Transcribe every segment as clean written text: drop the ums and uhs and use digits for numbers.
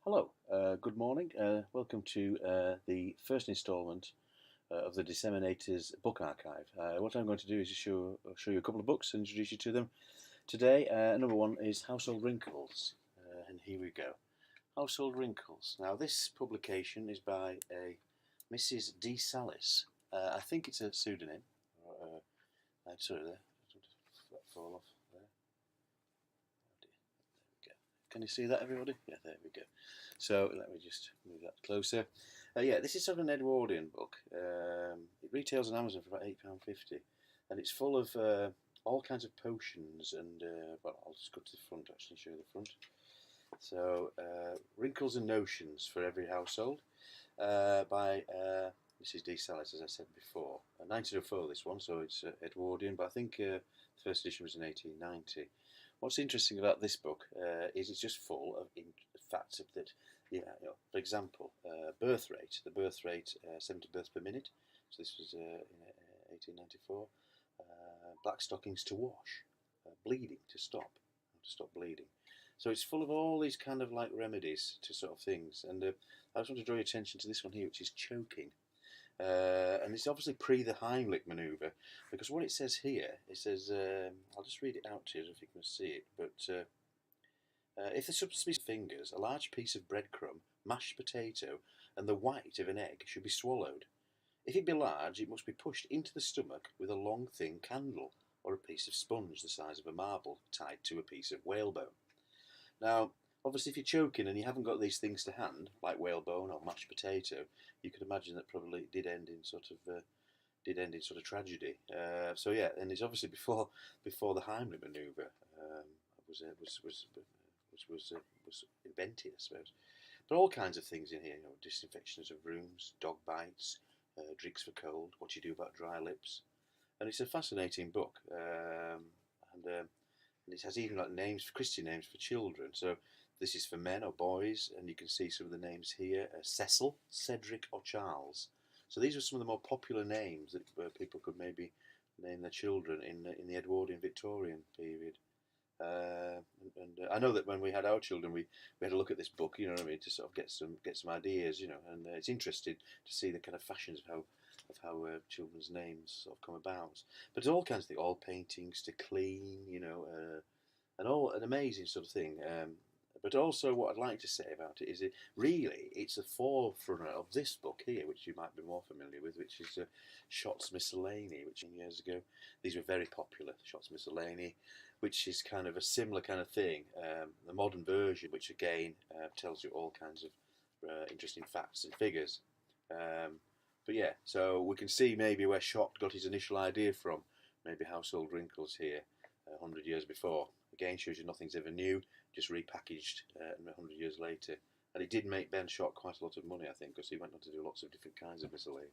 Hello, good morning. Welcome to the first instalment of the Disseminators book archive. What I'm going to do is show you a couple of books and introduce you to them today. Number one is Household Wrinkles, and here we go. Household Wrinkles. Now, this publication is by a Mrs. D. Salis. I think it's a pseudonym. Sorry, there. Fall off there. Can you see that, everybody? Yeah, there we go. So let me just move that closer. Yeah, this is sort of an Edwardian book. It retails on Amazon for about £8.50, and it's full of all kinds of potions. And well, I'll just go to the front actually, show you the front. So Wrinkles and Notions for Every Household by Mrs. D. Salis, as I said before. 1904 this one, so it's Edwardian, but I think the first edition was in 1890. What's interesting about this book is it's just full of facts that, for example, birth rate. The birth rate, 70 births per minute. So this was in 1894. Black stockings to wash, bleeding to stop bleeding. So it's full of all these kind of like remedies to sort of things. And I just want to draw your attention to this one here, which is choking. And it's obviously pre the Heimlich manoeuvre, because what it says here, it says, I'll just read it out to you if you can see it, but if the substance fingers, a large piece of breadcrumb, mashed potato, and the white of an egg should be swallowed. If it be large, it must be pushed into the stomach with a long thin candle, or a piece of sponge the size of a marble tied to a piece of whalebone. Now, obviously, if you're choking and you haven't got these things to hand, like whalebone or mashed potato, you could imagine that probably it did end in sort of tragedy. So yeah, and it's obviously before the Heimlich manoeuvre was invented, I suppose. But all kinds of things in here, disinfections of rooms, dog bites, drinks for cold, what you do about dry lips, and it's a fascinating book. And it has even like names, Christian names for children. So this is for men or boys, and you can see some of the names here: Cecil, Cedric, or Charles. So these are some of the more popular names that people could maybe name their children in the Edwardian Victorian period. And I know that when we had our children, we had a look at this book, you know what I mean, to sort of get some ideas, and it's interesting to see the kind of fashions of how children's names sort of come about. But there's all kinds of things, all paintings to clean, and all an amazing sort of thing. But also, what I'd like to say about it is it's a forerunner of this book here, which you might be more familiar with, which is Shots Miscellany, which years ago these were very popular. Shots Miscellany, which is kind of a similar kind of thing. The modern version, which again tells you all kinds of interesting facts and figures. But yeah, so we can see maybe where Shot got his initial idea from. Maybe Household Wrinkles here, 100 years before. Again, shows you nothing's ever new, just repackaged 100 years later. And it did make Ben Shot quite a lot of money, I think, because he went on to do lots of different kinds of miscellany.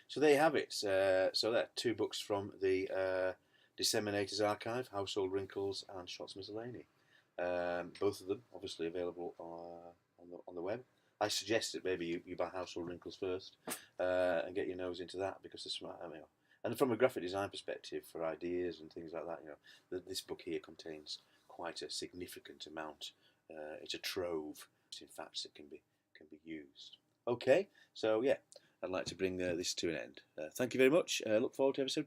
So there you have it. So there are two books from the Disseminators archive, Household Wrinkles and Shots Miscellany. Both of them obviously available on the web. I suggest that maybe you buy Household Wrinkles first and get your nose into that, because this one, and from a graphic design perspective, for ideas and things like that, this book here contains quite a significant amount. It's a trove, in facts that can be used. Okay, so yeah, I'd like to bring this to an end. Thank you very much. Look forward to episode